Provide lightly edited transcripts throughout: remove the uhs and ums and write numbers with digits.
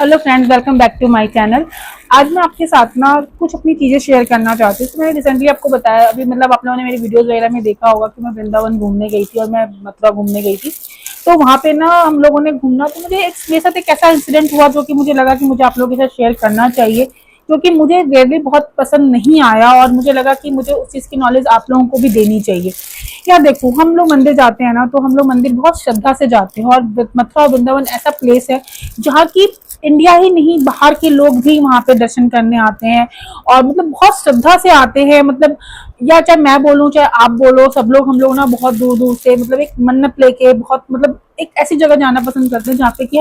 Hello friends, welcome back to my channel. आज मैं आपके साथ ना कुछ अपनी चीज़ें शेयर करना चाहती हूँ। तो मैंने रिसेंटली आपको बताया, अभी मतलब आप लोगों ने मेरी वीडियोस वगैरह में देखा होगा कि मैं वृंदावन घूमने गई थी और मैं मथुरा घूमने गई थी। तो वहाँ पे ना हम लोगों ने घूमना, तो मुझे मेरे साथ एक ऐसा इंसिडेंट हुआ जो कि मुझे लगा कि मुझे आप लोगों के साथ शेयर करना चाहिए, क्योंकि मुझे रियली बहुत पसंद नहीं आया और मुझे लगा कि मुझे उस चीज़ की नॉलेज आप लोगों को भी देनी चाहिए। यार देखो, हम लोग मंदिर जाते हैं ना, तो हम लोग मंदिर बहुत श्रद्धा से जाते हैं और मथुरा और वृंदावन ऐसा प्लेस है जहाँ की इंडिया ही नहीं, बाहर के लोग भी वहां पे दर्शन करने आते हैं और मतलब बहुत श्रद्धा से आते हैं। मतलब या चाहे मैं बोलूं चाहे आप बोलो, सब लोग हम लोग ना बहुत दूर दूर से मतलब एक मन्नत लेके बहुत मतलब एक ऐसी जगह जाना पसंद करते हैं जहाँ पे कि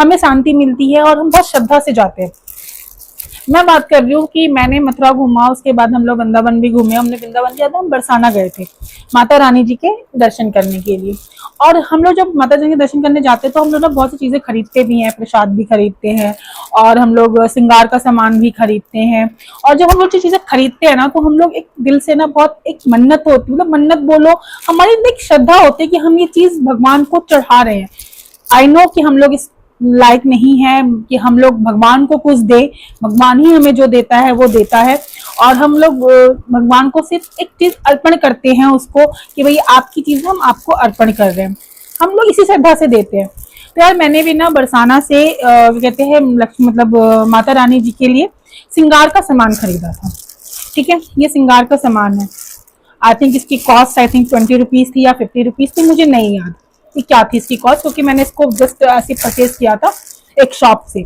हमें शांति मिलती है और हम बहुत श्रद्धा से जाते हैं। मैं बात कर रही हूँ कि मैंने मथुरा घूमा, उसके बाद हम लोग वृंदावन भी घूमे। हमने वृंदावन किया था, हम बरसाना गए थे माता रानी जी के दर्शन करने के लिए। और हम लोग जब माता जी के दर्शन करने जाते हैं तो हम लोग ना बहुत सी चीजें खरीदते भी हैं, प्रसाद भी खरीदते हैं और हम लोग श्रृंगार का सामान भी खरीदते हैं। और जब हम लोग चीजें खरीदते हैं ना, तो हम लोग एक दिल से ना बहुत एक मन्नत होती, मतलब मन्नत बोलो, हमारी एक श्रद्धा होती है कि हम ये चीज भगवान को चढ़ा रहे हैं। आई नो कि हम लोग इस लायक नहीं है कि हम लोग भगवान को कुछ दे, भगवान ही हमें जो देता है वो देता है। और हम लोग भगवान को सिर्फ एक चीज अर्पण करते हैं उसको, कि भाई आपकी चीज हम आपको अर्पण कर रहे हैं, हम लोग इसी श्रद्धा से देते हैं। तो यार मैंने भी ना बरसाना से कहते हैं मतलब माता रानी जी के लिए श्रृंगार का सामान खरीदा था। ठीक है, ये श्रृंगार का सामान है। आई थिंक इसकी कॉस्ट आई थिंक 20 रुपीज थी या 50 रुपीज थी, मुझे नहीं याद कि क्या थी इसकी कॉस्ट, क्योंकि मैंने इसको जस्ट ऐसे परचेज किया था एक शॉप से।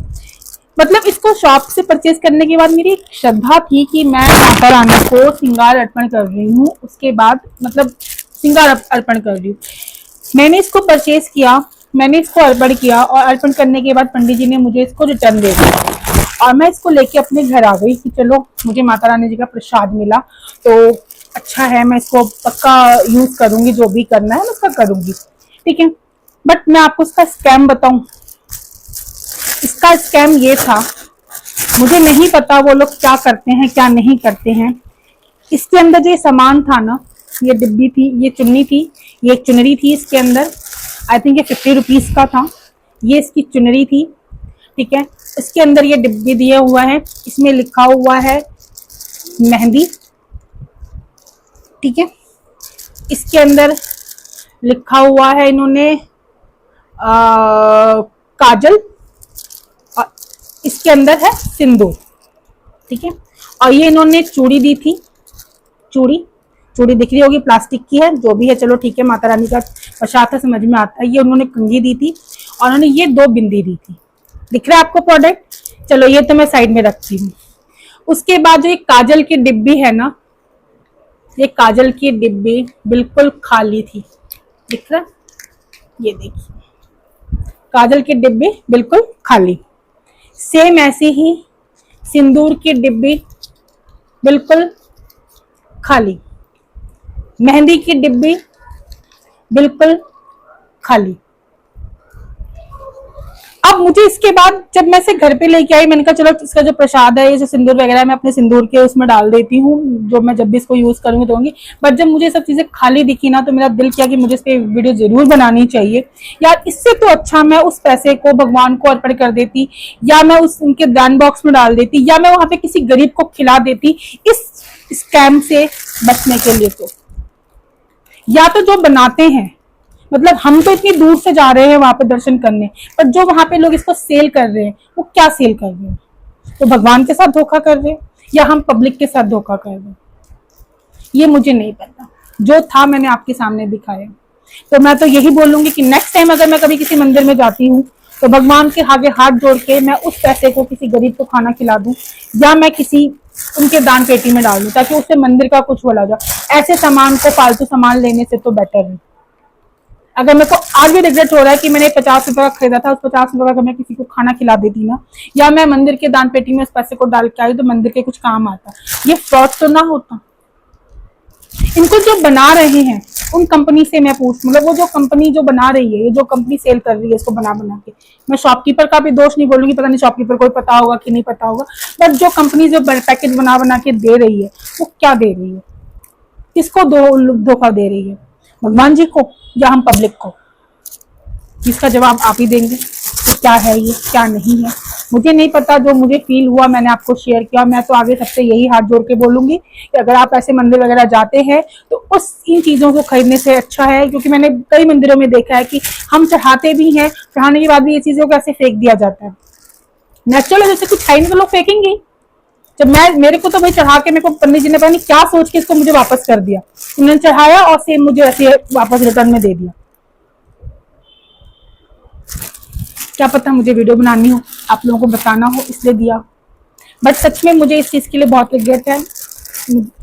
मतलब इसको शॉप से परचेज करने के बाद मेरी एक श्रद्धा थी कि मैं माता रानी को श्रृंगार अर्पण कर रही हूँ, उसके बाद मतलब श्रृंगार अर्पण कर रही हूँ। मैंने इसको परचेज किया, मैंने इसको अर्पण किया और अर्पण करने के बाद पंडित जी ने मुझे इसको रिटर्न दे दिया और मैं इसको लेके अपने घर आ गई कि चलो मुझे माता रानी जी का प्रसाद मिला तो अच्छा है, मैं इसको पक्का यूज करूंगी, जो भी करना है मैं उसका करूंगी। ठीक है, बट मैं आपको इसका स्कैम बताऊं। इसका स्कैम ये था, मुझे नहीं पता वो लोग क्या करते हैं क्या नहीं करते हैं। इसके अंदर जो सामान था ना, ये डिब्बी थी, ये चुन्नी थी, ये एक चुनरी थी इसके अंदर। आई थिंक ये 50 रुपीज का था, ये इसकी चुनरी थी। ठीक है, इसके अंदर ये डिब्बी दिया हुआ है, इसमें लिखा हुआ है मेहंदी। ठीक है, इसके अंदर लिखा हुआ है इन्होंने काजल और इसके अंदर है सिंदूर। ठीक है, और ये इन्होंने चूड़ी दी थी, चूड़ी दिख रही होगी, प्लास्टिक की है, जो भी है चलो ठीक है, माता रानी का प्रसाद था, समझ में आता है। ये उन्होंने कंघी दी थी और उन्होंने ये 2 बिंदी दी थी। दिख रहा है आपको प्रोडक्ट? चलो ये तो मैं साइड में रखती हूँ। उसके बाद जो ये काजल की डिब्बी है ना, ये काजल की डिब्बी बिल्कुल खाली थी। दिख रहा, ये देखिए काजल की डिब्बी बिल्कुल खाली। सेम ऐसी ही सिंदूर की डिब्बी बिल्कुल खाली, मेहंदी की डिब्बी बिल्कुल खाली। अब मुझे इसके बाद जब मैं इसे घर पे लेके आई, मैंने कहा चलो इसका जो प्रसाद है, ये जो सिंदूर वगैरह मैं अपने सिंदूर के उसमें डाल देती हूँ, जो मैं जब भी इसको यूज करूंगी दूंगी। बट जब मुझे सब चीजें खाली दिखी ना, तो मेरा दिल किया कि मुझे इस पे वीडियो जरूर बनानी चाहिए। यार इससे तो अच्छा मैं उस पैसे को भगवान को अर्पण कर देती, या मैं उस उनके दान बॉक्स में डाल देती, या मैं वहां पे किसी गरीब को खिला देती, इस स्कैम से बचने के लिए। तो या तो जो बनाते हैं, मतलब हम तो इतनी दूर से जा रहे हैं वहां पे दर्शन करने, पर जो वहां पे लोग इसको सेल कर रहे हैं, वो क्या सेल कर रहे हैं? तो भगवान के साथ धोखा कर रहे हैं या हम पब्लिक के साथ धोखा कर रहे हैं, ये मुझे नहीं पता। जो था मैंने आपके सामने दिखाया। तो मैं तो यही बोलूंगी कि नेक्स्ट टाइम अगर मैं कभी किसी मंदिर में जाती हूँ, तो भगवान के आगे हाथ जोड़ के मैं उस पैसे को किसी गरीब को खाना खिला दूं, या मैं किसी उनके दान पेटी में डाल दूं, ताकि उससे मंदिर का कुछ बोला जाए। ऐसे सामान को, फालतू सामान लेने से तो बेटर है। अगर मेरे को आज भी रिग्रेट हो रहा है कि मैंने 50 रुपए का खरीदा था, उस 50 रुपए का अगर मैं किसी को खाना खिला देती ना, या मैं मंदिर के दान पेटी में उस पैसे को डाल के आई, तो मंदिर के कुछ काम आता। ये फ्रॉड तो ना होता। इनको जो बना रहे हैं उन कंपनी से मैं पूछ, मतलब वो जो कंपनी जो बना रही है, ये जो कंपनी सेल कर रही है इसको बना के, मैं शॉपकीपर का भी दोष नहीं बोलूंगी, पता नहीं शॉपकीपर को पता होगा कि नहीं पता होगा, बट जो कंपनी जो पैकेज बना के दे रही है, वो क्या दे रही है? किसको धोखा दे रही है? भगवान जी को या हम पब्लिक को? इसका जवाब आप ही देंगे कि क्या है ये, क्या नहीं है। मुझे नहीं पता, जो मुझे फील हुआ मैंने आपको शेयर किया। मैं तो आगे सबसे यही हाथ जोड़ के बोलूंगी कि अगर आप ऐसे मंदिर वगैरह जाते हैं तो उस इन चीजों को खरीदने से अच्छा है, क्योंकि मैंने कई मंदिरों में देखा है कि हम चढ़ाते भी हैं, चढ़ाने के बाद भी ये चीजों को ऐसे फेंक दिया जाता है। नेचुरल जैसे कुछ है नहीं तो लोग फेंकेंगे। जब मेरे को तो भाई चढ़ा के मेरे को पंडित जी ने पता नहीं क्या सोच के इसको मुझे वापस कर दिया, उन्होंने चढ़ाया और सेम मुझे ऐसे वापस रिटर्न में दे दिया। क्या पता मुझे वीडियो बनानी हो, आप लोगों को बताना हो, इसलिए दिया। बट सच में मुझे इस चीज के लिए बहुत रिग्रेट है।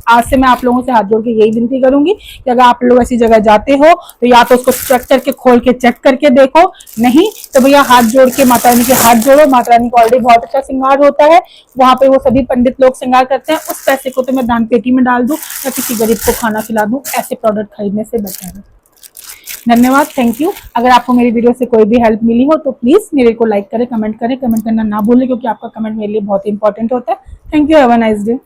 आज से मैं आप लोगों से हाथ जोड़ के यही विनती करूंगी कि अगर आप लोग ऐसी जगह जाते हो तो या तो उसको चेक करके खोल के चेक करके देखो, नहीं तो भैया हाथ जोड़ के माता रानी के हाथ जोड़ो। माता रानी का ऑलरेडी बहुत अच्छा श्रृंगार होता है, वहां पे वो सभी पंडित लोग श्रृंगार करते हैं। उस पैसे को तो मैं दान पेटी में डाल दूं या किसी गरीब को खाना खिला दूं, ऐसे प्रोडक्ट खरीदने से बेटर है। धन्यवाद, थैंक यू। अगर आपको मेरी वीडियो से कोई भी हेल्प मिली हो तो प्लीज मेरे को लाइक करें, कमेंट करें। कमेंट करना ना भूलें, क्योंकि आपका कमेंट मेरे लिए बहुत इंपॉर्टेंट होता है। Thank you, have a nice day.